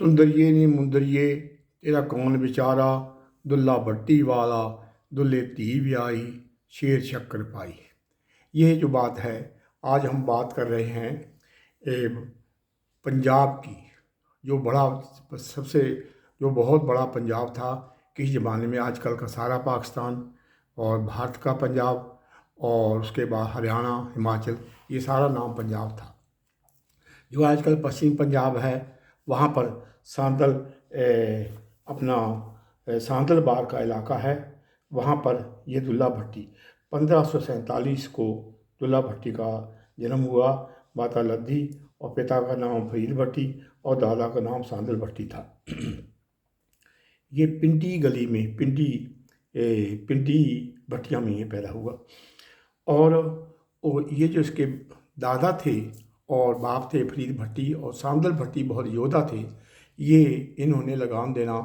सुंदरिये नी मुंदरिये तेरा कौन बेचारा, दुल्ला भट्टी वाला दुल्ले धी ब्याई, शेर शक्कर पाई। ये जो बात है, आज हम बात कर रहे हैं पंजाब की। जो बड़ा सबसे जो बहुत बड़ा पंजाब था किस ज़माने में, आजकल का सारा पाकिस्तान और भारत का पंजाब और उसके बाद हरियाणा, हिमाचल, ये सारा नाम पंजाब था। जो आजकल पश्चिम पंजाब है, वहाँ पर सांदल अपना सांदल बार का इलाका है। वहाँ पर ये दुल्ला भट्टी 1547 को दुल्ला भट्टी का जन्म हुआ। माता लद्दी और पिता का नाम फरीद भट्टी और दादा का नाम सांदल भट्टी था। ये पिंडी गली में पिंडी भट्टिया में ये पैदा हुआ। और ये जो इसके दादा थे और बाप थे फरीद भट्टी, और सांदल भट्टी बहुत योद्धा थे। ये इन्होंने लगाम देना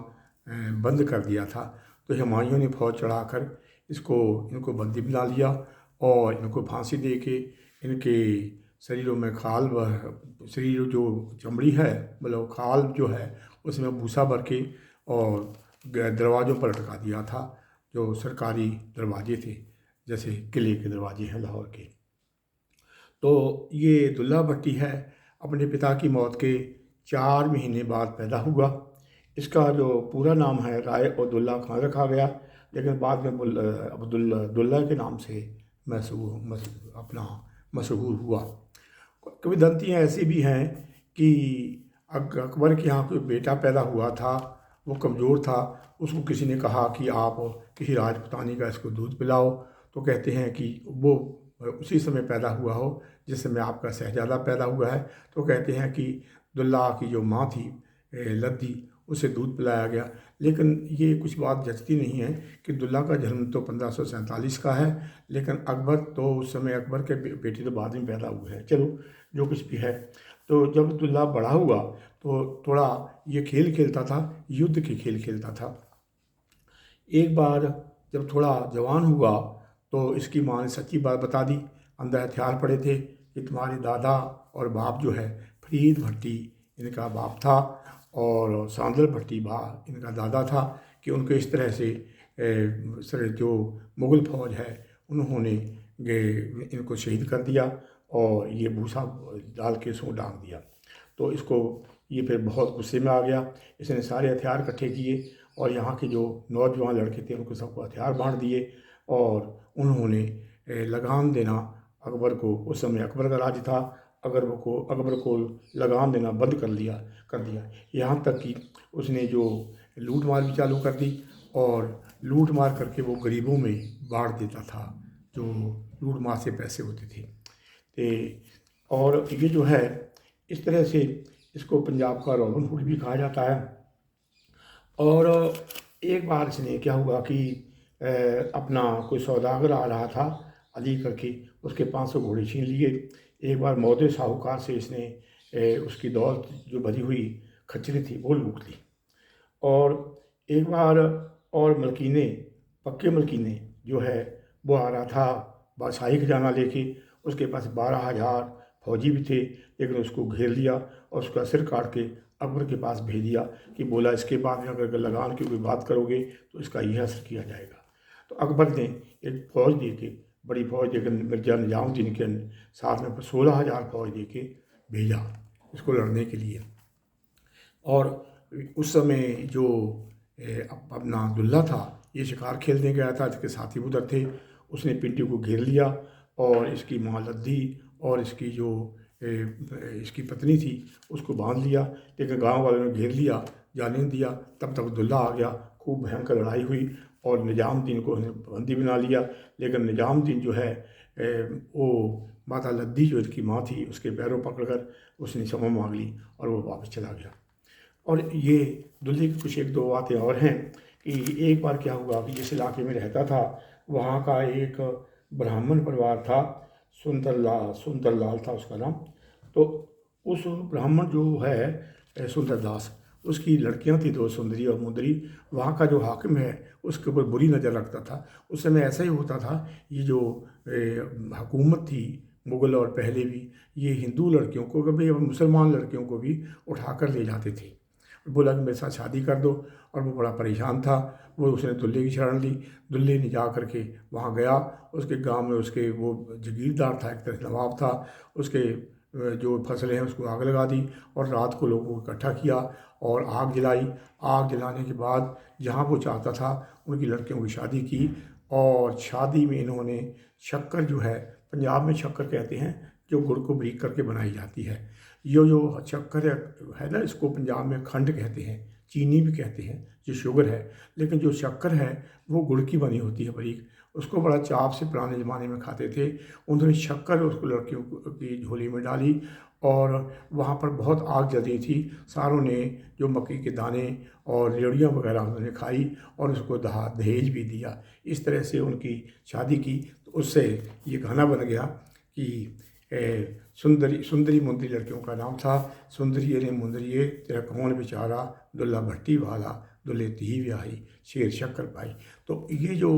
बंद कर दिया था, तो हुमायूं ने फौज चढ़ाकर इनको बंदी बना लिया और इनको फांसी दे के इनके शरीरों में खाल शरीर जो चमड़ी है, मतलब खाल जो है, उसमें भूसा भर के और दरवाज़ों पर लटका दिया था, जो सरकारी दरवाजे थे, जैसे किले के दरवाजे हैं लाहौर के। तो ये दुल्ला भट्टी है, अपने पिता की मौत के 4 महीने बाद पैदा हुआ। इसका जो पूरा नाम है राय अब्दुल्ला खान रखा गया, लेकिन बाद में दुल्ला के नाम से मशहूर हुआ। किंवदंतियाँ ऐसी भी हैं कि अकबर के यहाँ कोई बेटा पैदा हुआ था, वो कमज़ोर था। उसको किसी ने कहा कि आप किसी राजपुतानी का इसको दूध पिलाओ, तो कहते हैं कि वो उसी समय पैदा हुआ हो जिस समय आपका शहजादा पैदा हुआ है। तो कहते हैं कि दुल्ला की जो माँ थी लद्दी, उसे दूध पिलाया गया। लेकिन ये कुछ बात जचती नहीं है कि दुल्ला का जन्म तो 1547 का है, लेकिन अकबर तो उस समय अकबर के बेटे तो बाद में पैदा हुए हैं। चलो जो कुछ भी है, तो जब दुल्ला बड़ा हुआ तो थोड़ा ये खेल खेलता था, युद्ध के खेल खेलता था। एक बार जब थोड़ा जवान हुआ तो इसकी माँ ने सच्ची बात बता दी। अंदर हथियार पड़े थे कि तुम्हारे दादा और बाप जो है फरीद भट्टी इनका बाप था और सांदल भट्टी इनका दादा था, कि उनको इस तरह से जो मुग़ल फ़ौज है उन्होंने इनको शहीद कर दिया और ये भूसा डाल के इसको डाल दिया। तो इसको ये फिर बहुत गुस्से में आ गया। इसने सारे हथियार इकट्ठे किए और यहाँ के जो नौजवान लड़के थे उनको सबको हथियार बांट दिए और उन्होंने लगाम देना अकबर को, उस समय अकबर का राज था, अकबर को लगाम देना बंद कर दिया। यहाँ तक कि उसने जो लूट मार भी चालू कर दी और लूट मार करके वो गरीबों में बांट देता था, जो लूट मार से पैसे होते थे। और ये जो है, इस तरह से इसको पंजाब का रॉबिन हुड भी कहा जाता है। और एक बार इसने क्या हुआ कि अपना कोई सौदागर आ रहा था अली करके, उसके 500 घोड़े छीन लिए। एक बार मौदे साहूकार से इसने उसकी दौलत जो भरी हुई खच्चरें थी वो लूट ली। और एक बार और पक्के मलकीने जो है वो आ रहा था बादशाही खजाना लेके, उसके पास 12,000 फौजी भी थे, लेकिन उसको घेर लिया और उसका सिर काट के अकबर के पास भेज दिया कि बोला इसके बाद में अगर लगान की कोई बात करोगे तो इसका यह असर किया जाएगा। तो अकबर ने एक फ़ौज दे के, बड़ी फ़ौज देकर मिर्जा निजामुद्दीन के साथ में 16,000 फौज दे के भेजा इसको लड़ने के लिए। और उस समय जो अपना दुल्ला था ये शिकार खेलने गया था, इसके साथी उधर थे। उसने पिंटू को घेर लिया और इसकी माँ लद्दी और इसकी जो इसकी पत्नी थी उसको बांध लिया, लेकिन गांव वालों ने घेर लिया, जाने नहीं दिया। तब तक दुल्ला आ गया, खूब भयंकर लड़ाई हुई और निजामुद्दीन को बंदी बना लिया। लेकिन निजामुद्दीन जो है वो माता लद्दी जो इसकी माँ थी उसके पैरों पकड़कर उसने क्षमा मांग ली और वो वापस चला गया। और ये दुल्हे की कुछ 1-2 बातें और हैं कि एक बार क्या हुआ कि जिस इलाके में रहता था वहाँ का एक ब्राह्मण परिवार था, सुंदरलाल था उसका नाम। तो उस ब्राह्मण जो है सुंदरदास, उसकी लड़कियां थी 2 सुंदरी और मुंदरी। वहाँ का जो हाकिम है उसके ऊपर बुरी नज़र रखता था। उस समय ऐसा ही होता था, ये जो हुकूमत थी मुग़ल और पहले भी, ये हिंदू लड़कियों को कभी मुसलमान लड़कियों को भी उठा कर ले जाते थे बोला कि मेरे साथ शादी कर दो, और वो बड़ा परेशान था। वो उसने दुल्हे की शरण ली। दुल्हे ने जा कर के वहाँ गया, उसके गांव में उसके वो जागीरदार था, एक तरह से नवाब था, उसके जो फसलें हैं उसको आग लगा दी, और रात को लोगों को इकट्ठा किया और आग जलाई। आग जलाने के बाद जहाँ वो चाहता था उनकी लड़कियों की शादी की, और शादी में इन्होंने शक्कर जो है, पंजाब में शक्कर कहते हैं जो गुड़ को बारीक करके बनाई जाती है, ये जो शक्कर है ना, इसको पंजाब में खंड कहते हैं, चीनी भी कहते हैं, जो शुगर है। लेकिन जो शक्कर है वो गुड़ की बनी होती है बारीक, उसको बड़ा चाव से पुराने ज़माने में खाते थे। उन्होंने शक्कर उसको लड़कियों की झोली में डाली, और वहाँ पर बहुत आग जल रही थी। सारों ने जो मक्की के दाने और रेवड़ियाँ वगैरह उन्होंने खाई, और उसको दहेज भी दिया। इस तरह से उनकी शादी की। तो उससे ये गाना बन गया कि सुंदरी सुंदरी मुंदरी लड़कियों का नाम था। सुंदरिये रे मुंदरिये तेरा कौन बेचारा, दुल्ला भट्टी वाला दुल्हे ती ब्याही, शेर शक्कर पाई। तो ये जो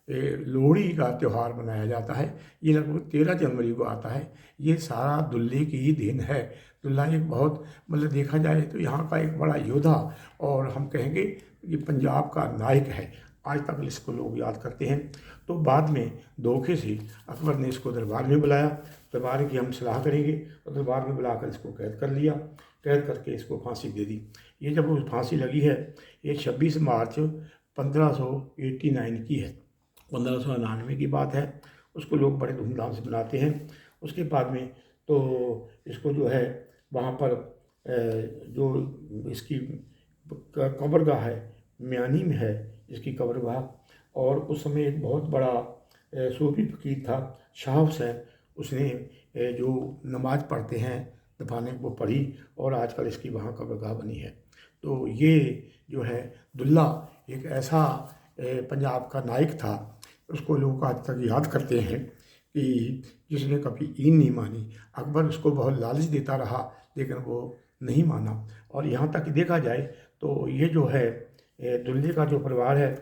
लोहड़ी का त्यौहार मनाया जाता है, ये लगभग 13 जनवरी को आता है। ये सारा दुल्हे की ही देन है। दुल्हा एक बहुत, मतलब देखा जाए तो यहाँ का एक बड़ा योद्धा, और हम कहेंगे कि पंजाब का नायक है। आज तक इसको लोग याद करते हैं। तो बाद में धोखे से अकबर ने इसको दरबार में बुलाया। दरबार की हम सलाह करेंगे, तो दरबार में बुलाकर इसको कैद कर लिया। कैद करके इसको फांसी दे दी। ये जब वो फांसी लगी है, ये 26 मार्च 1589 की है, 1599 की बात है। उसको लोग बड़े धूमधाम से मनाते हैं। उसके बाद में तो इसको जो है वहाँ पर जो इसकी कब्रगाह है, म्यानी में है इसकी कब्रगाह। और उस समय एक बहुत बड़ा सूफी फकीर था, शाह हुसैन, उसने जो नमाज पढ़ते हैं दफाने वो पढ़ी, और आजकल इसकी वहाँ कब्रगाह बनी है। तो ये जो है दुल्ला एक ऐसा पंजाब का नायक था, उसको लोग आज तक याद करते हैं कि जिसने कभी ईन नहीं मानी। अकबर उसको बहुत लालच देता रहा, लेकिन वो नहीं माना। और यहाँ तक देखा जाए तो ये जो है दुल्हे का जो परिवार है,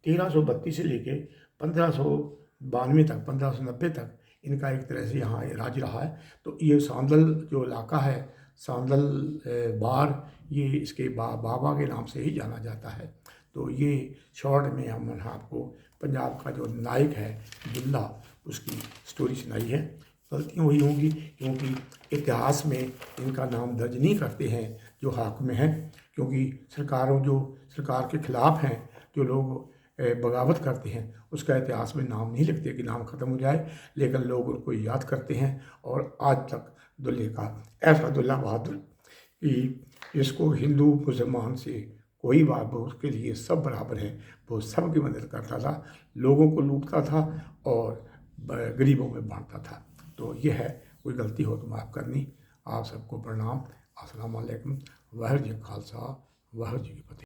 1332 से लेके 1592 तक, 1590 तक इनका एक तरह से यहाँ राज रहा है। तो ये सांदल जो इलाका है, सांदल बार, ये इसके बाबा के नाम से ही जाना जाता है। तो ये शॉर्ट में हम आपको पंजाब का जो नायक है दुल्ला, उसकी स्टोरी सुनाई है। गलतियाँ वही होंगी क्योंकि इतिहास में इनका नाम दर्ज नहीं करते हैं जो हाकिम हैं, क्योंकि सरकार के खिलाफ हैं जो लोग बगावत करते हैं, उसका इतिहास में नाम नहीं लिखते कि नाम ख़त्म हो जाए, लेकिन लोग उनको याद करते हैं। और आज तक दुल्हे का ऐसा दुल्ला बहादुर कि जिसको हिंदू मुसलमान से कोई बात, वो उसके लिए सब बराबर हैं। वो सब की मदद करता था, लोगों को लूटता था और गरीबों में बांटता था। तो ये है, कोई गलती हो तो माफ़ करनी। आप सबको प्रणाम। अस्सलाम वालेकुम। वाहिगुरू जी का खालसा, वाहिगुरू जी की फतेह।